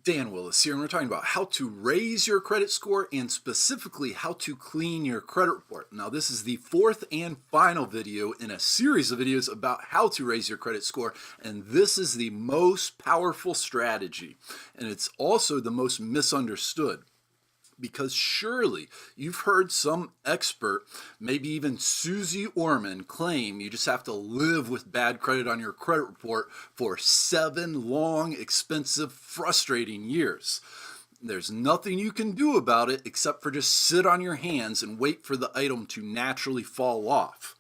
Dan Willis here, and we're talking about how to raise your credit score and specifically how to clean your credit report. Now, this is the fourth and final video in a series of videos about how to raise your credit score, and this is the most powerful strategy, and it's also the most misunderstood. Because surely you've heard some expert, maybe even Susie Orman, claim you just have to live with bad credit on your credit report for 7 long, expensive, frustrating years. There's nothing you can do about it except for just sit on your hands and wait for the item to naturally fall off.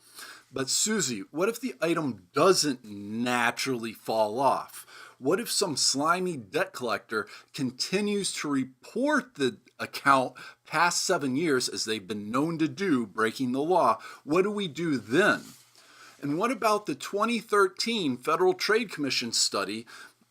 But Susie, what if the item doesn't naturally fall off? What if some slimy debt collector continues to report the account past 7 years, as they've been known to do, breaking the law? What do we do then? And what about the 2013 Federal Trade Commission study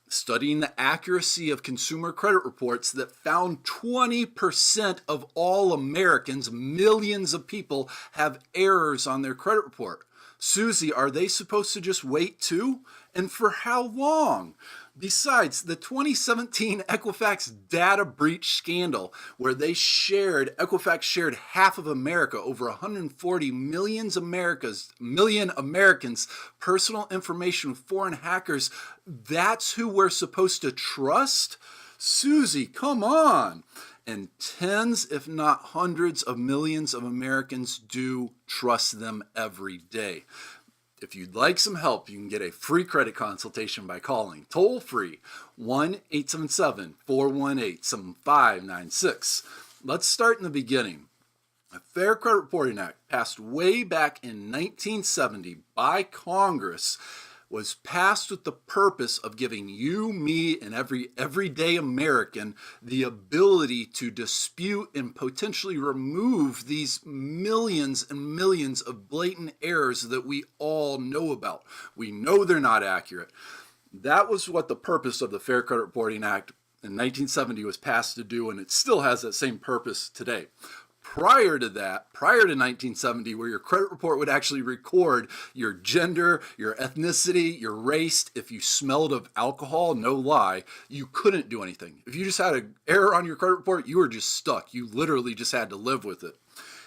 studying the accuracy of consumer credit reports that found 20% of all Americans, millions of people, have errors on their credit report? Susie, are they supposed to just wait too? And for how long? Besides, the 2017 Equifax data breach scandal, where Equifax shared half of America, over 140 million Americans' personal information with foreign hackers, that's who we're supposed to trust? Susie, come on. And tens, if not hundreds of millions of Americans do trust them every day. If you'd like some help, you can get a free credit consultation by calling toll-free 1-877-418-7596. Let's start in the beginning. The Fair Credit Reporting Act, passed way back in 1970 by Congress, was passed with the purpose of giving you, me, and every everyday American the ability to dispute and potentially remove these millions and millions of blatant errors that we all know about. We know they're not accurate. That was what the purpose of the Fair Credit Reporting Act in 1970 was passed to do, and it still has that same purpose today. Prior to 1970, where your credit report would actually record your gender, your ethnicity, your race, if you smelled of alcohol, no lie, you couldn't do anything. If you just had an error on your credit report, you were just stuck. You literally just had to live with it.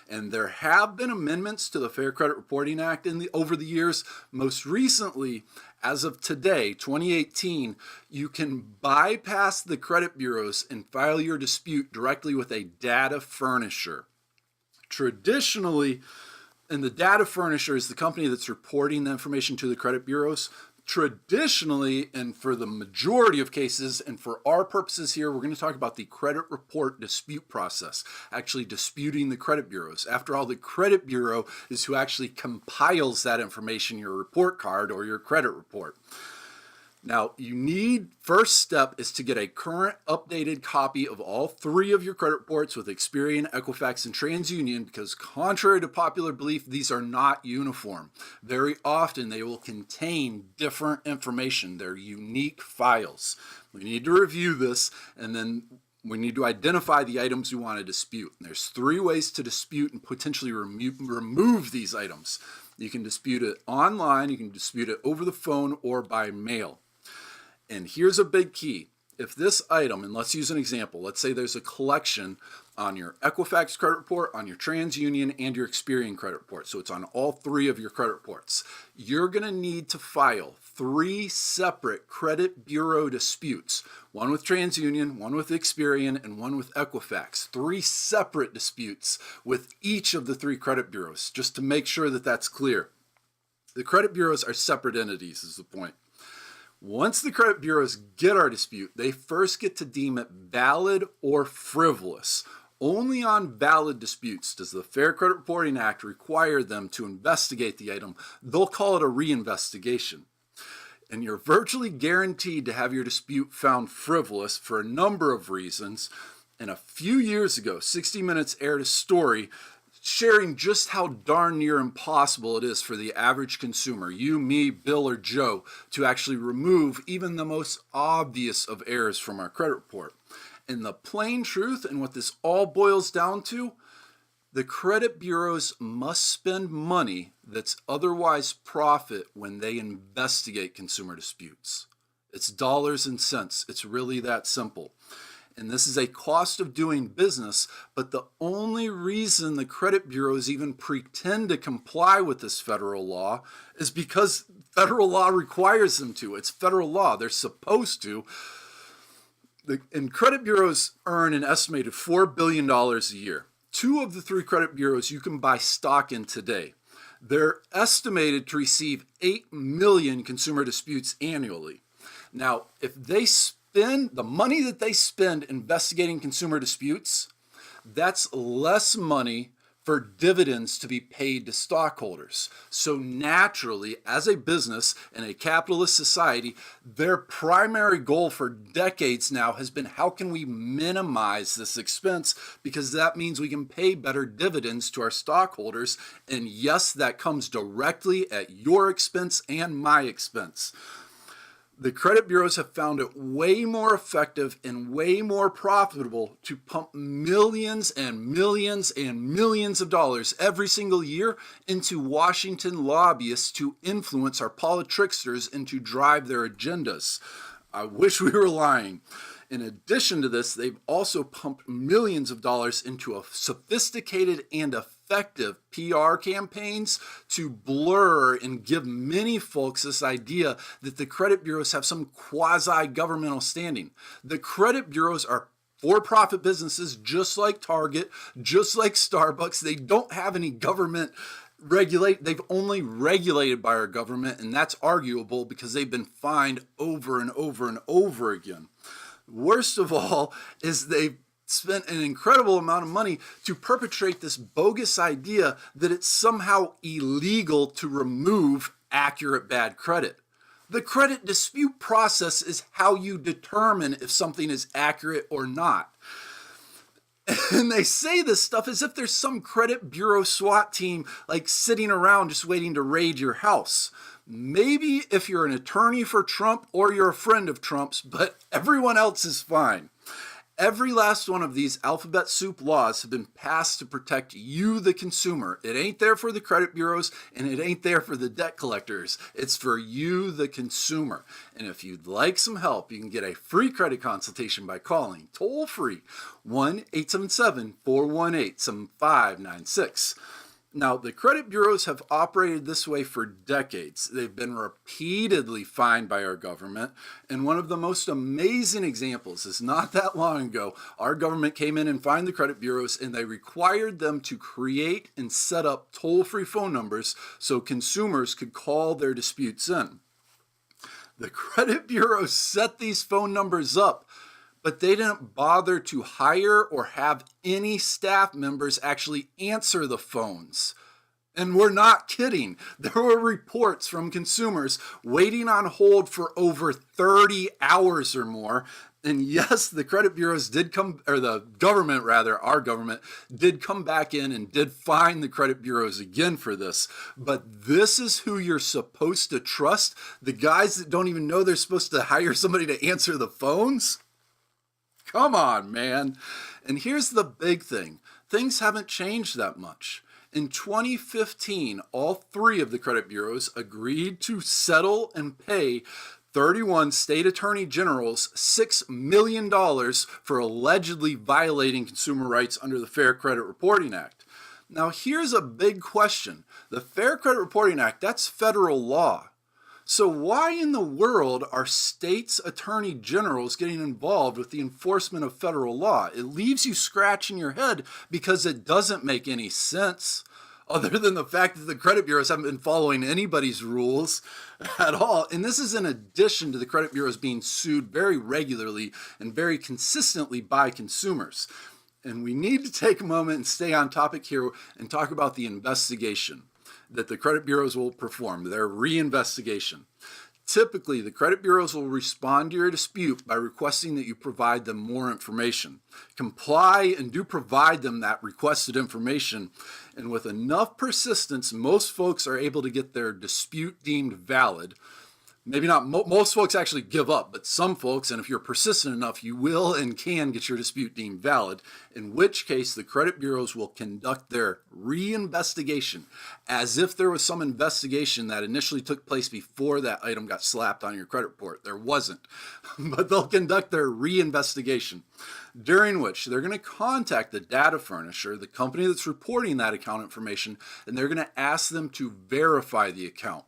And there have been amendments to the Fair Credit Reporting Act over the years. Most recently, as of today, 2018, you can bypass the credit bureaus and file your dispute directly with a data furnisher. Traditionally, and the data furnisher is the company that's reporting the information to the credit bureaus. Traditionally, and for the majority of cases, and for our purposes here, we're going to talk about the credit report dispute process, actually disputing the credit bureaus. After all, the credit bureau is who actually compiles that information, your report card or your credit report. Now, first step is to get a current updated copy of all 3 of your credit reports with Experian, Equifax, and TransUnion, because contrary to popular belief, these are not uniform. Very often they will contain different information. They're unique files. We need to review this, and then we need to identify the items we want to dispute. And there's 3 ways to dispute and potentially remove these items. You can dispute it online, you can dispute it over the phone, or by mail. And here's a big key. If this item, and let's use an example, let's say there's a collection on your Equifax credit report, on your TransUnion, and your Experian credit report. So it's on all 3 of your credit reports. You're going to need to file 3 separate credit bureau disputes. One with TransUnion, one with Experian, and one with Equifax. 3 separate disputes with each of the 3 credit bureaus, just to make sure that that's clear. The credit bureaus are separate entities, is the point. Once the credit bureaus get our dispute, they first get to deem it valid or frivolous. Only on valid disputes does the Fair Credit Reporting Act require them to investigate the item. They'll call it a reinvestigation. And you're virtually guaranteed to have your dispute found frivolous for a number of reasons. And a few years ago, 60 Minutes aired a story sharing just how darn near impossible it is for the average consumer, you, me, Bill, or Joe, to actually remove even the most obvious of errors from our credit report. And the plain truth, and what this all boils down to, the credit bureaus must spend money that's otherwise profit when they investigate consumer disputes. It's dollars and cents. It's really that simple. And this is a cost of doing business, but the only reason the credit bureaus even pretend to comply with this federal law is because federal law requires them to. It's federal law. They're supposed to. And credit bureaus earn an estimated $4 billion a year. Two of the three credit bureaus you can buy stock in today. They're estimated to receive 8 million consumer disputes annually. Now, if they spend the money that they spend investigating consumer disputes, that's less money for dividends to be paid to stockholders. So naturally, as a business in a capitalist society, their primary goal for decades now has been how can we minimize this expense, because that means we can pay better dividends to our stockholders. And yes, that comes directly at your expense and my expense. The credit bureaus have found it way more effective and way more profitable to pump millions and millions and millions of dollars every single year into Washington lobbyists to influence our politricksters and to drive their agendas. I wish we were lying. In addition to this, they've also pumped millions of dollars into a sophisticated and effective PR campaigns to blur and give many folks this idea that the credit bureaus have some quasi-governmental standing. The credit bureaus are for-profit businesses just like Target, just like Starbucks. They don't have any government they've only regulated by our government, and that's arguable because they've been fined over and over and over again. Worst of all is they've spent an incredible amount of money to perpetrate this bogus idea that it's somehow illegal to remove accurate bad credit. The credit dispute process is how you determine if something is accurate or not. And they say this stuff as if there's some credit bureau SWAT team like sitting around just waiting to raid your house. Maybe if you're an attorney for Trump or you're a friend of Trump's, but everyone else is fine. Every last one of these alphabet soup laws have been passed to protect you, the consumer. It ain't there for the credit bureaus, and it ain't there for the debt collectors. It's for you, the consumer. And if you'd like some help, you can get a free credit consultation by calling toll-free 1-877-418-7596. Now, the credit bureaus have operated this way for decades. They've been repeatedly fined by our government. And one of the most amazing examples is not that long ago, our government came in and fined the credit bureaus, and they required them to create and set up toll-free phone numbers so consumers could call their disputes in. The credit bureaus set these phone numbers up, but they didn't bother to hire or have any staff members actually answer the phones. And we're not kidding. There were reports from consumers waiting on hold for over 30 hours or more. And yes, the credit bureaus did come, or the government rather, our government, did come back in and did fine the credit bureaus again for this. But this is who you're supposed to trust? The guys that don't even know they're supposed to hire somebody to answer the phones? Come on, man. And here's the big thing. Things haven't changed that much. In 2015, all three of the credit bureaus agreed to settle and pay 31 state attorney generals $6 million for allegedly violating consumer rights under the Fair Credit Reporting Act. Now, here's a big question. The Fair Credit Reporting Act, that's federal law. So why in the world are states' attorney generals getting involved with the enforcement of federal law? It leaves you scratching your head because it doesn't make any sense, other than the fact that the credit bureaus haven't been following anybody's rules at all. And this is in addition to the credit bureaus being sued very regularly and very consistently by consumers. And we need to take a moment and stay on topic here and talk about the investigation that the credit bureaus will perform, their reinvestigation. Typically, the credit bureaus will respond to your dispute by requesting that you provide them more information. Comply and do provide them that requested information, and with enough persistence, most folks are able to get their dispute deemed valid. Maybe not most folks actually give up, but some folks, and if you're persistent enough, you will and can get your dispute deemed valid, in which case the credit bureaus will conduct their reinvestigation as if there was some investigation that initially took place before that item got slapped on your credit report. There wasn't, but they'll conduct their reinvestigation, during which they're going to contact the data furnisher, the company that's reporting that account information, and they're going to ask them to verify the account.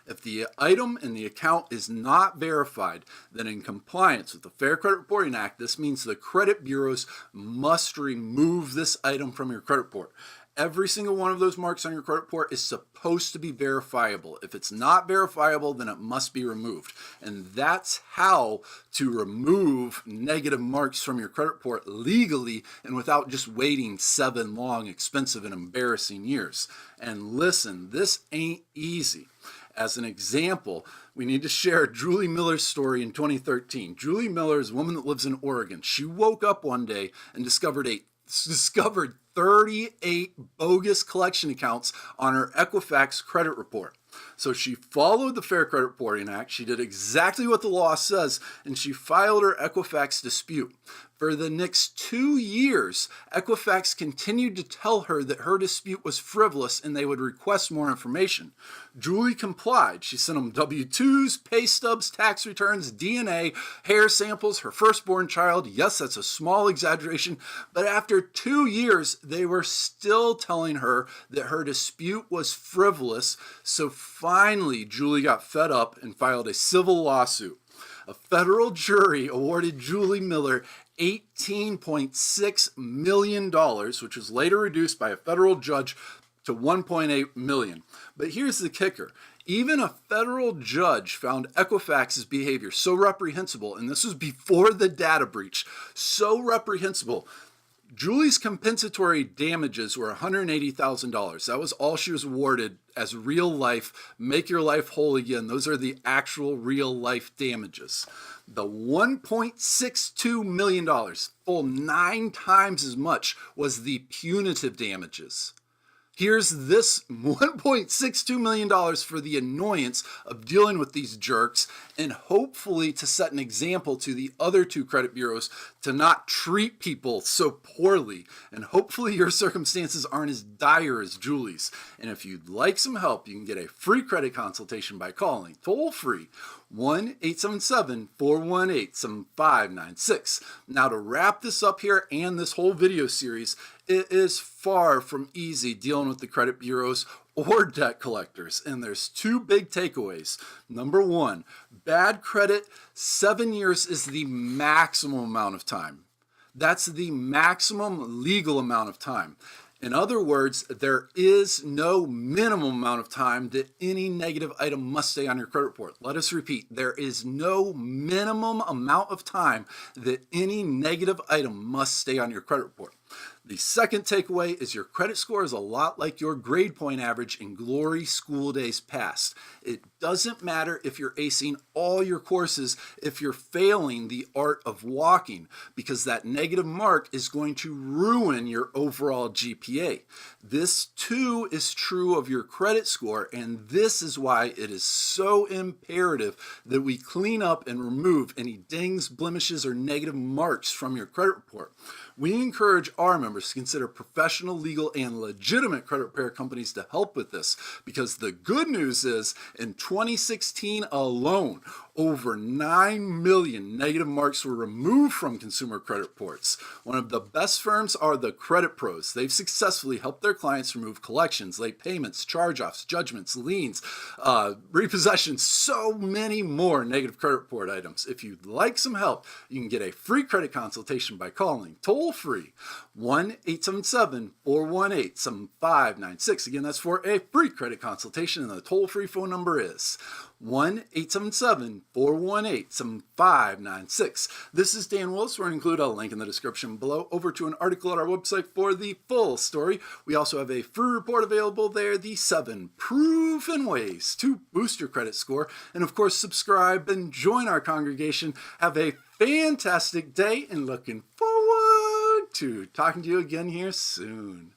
If the item in the account is not verified, then in compliance with the Fair Credit Reporting Act, this means the credit bureaus must remove this item from your credit report. Every single one of those marks on your credit report is supposed to be verifiable. If it's not verifiable, then it must be removed. And that's how to remove negative marks from your credit report legally and without just waiting 7 long, expensive, and embarrassing years. And listen, this ain't easy. As an example, we need to share Julie Miller's story in 2013. Julie Miller is a woman that lives in Oregon. She woke up one day and discovered 38 bogus collection accounts on her Equifax credit report. So she followed the Fair Credit Reporting Act. She did exactly what the law says, and she filed her Equifax dispute. For the next 2 years, Equifax continued to tell her that her dispute was frivolous and they would request more information. Julie complied. She sent them W-2s, pay stubs, tax returns, DNA, hair samples, her firstborn child. Yes, that's a small exaggeration, but after 2 years, they were still telling her that her dispute was frivolous. So finally, Julie got fed up and filed a civil lawsuit. A federal jury awarded Julie Miller $18.6 million, which was later reduced by a federal judge to $1.8 million. But here's the kicker. Even a federal judge found Equifax's behavior so reprehensible, and this was before the data breach, so reprehensible. Julie's compensatory damages were $180,000. That was all she was awarded as real life, make your life whole again. Those are the actual real life damages. The $1.62 million, full 9 times as much, was the punitive damages. Here's this $1.62 million for the annoyance of dealing with these jerks, and hopefully to set an example to the other 2 credit bureaus to not treat people so poorly. And hopefully your circumstances aren't as dire as Julie's. And if you'd like some help, you can get a free credit consultation by calling toll free 1-877-418-7596. Now, to wrap this up here and this whole video series, it is far from easy dealing with the credit bureaus or debt collectors, and there's 2 big takeaways. Number 1, bad credit, 7 years is the maximum amount of time. That's the maximum legal amount of time. In other words, there is no minimum amount of time that any negative item must stay on your credit report. Let us repeat, there is no minimum amount of time that any negative item must stay on your credit report. The second takeaway is your credit score is a lot like your grade point average in glory school days past. It doesn't matter if you're acing all your courses if you're failing the art of walking, because that negative mark is going to ruin your overall GPA. This too is true of your credit score, and this is why it is so imperative that we clean up and remove any dings, blemishes, or negative marks from your credit report. We encourage our members to consider professional, legal, and legitimate credit repair companies to help with this, because the good news is in 2016 alone, over 9 million negative marks were removed from consumer credit reports. One of the best firms are the Credit Pros. They've successfully helped their clients remove collections, late payments, charge-offs, judgments, liens, repossessions, so many more negative credit report items. If you'd like some help, you can get a free credit consultation by calling toll-free 1-877-418-7596. Again, that's for a free credit consultation, and the toll-free phone number is 1-877-418-7596. This is Dan Willis. We're going to include a link in the description below over to an article at our website for the full story. We also have a free report available there, the 7 proven ways to boost your credit score. And of course, subscribe and join our congregation. Have a fantastic day, and looking forward to talking to you again here soon.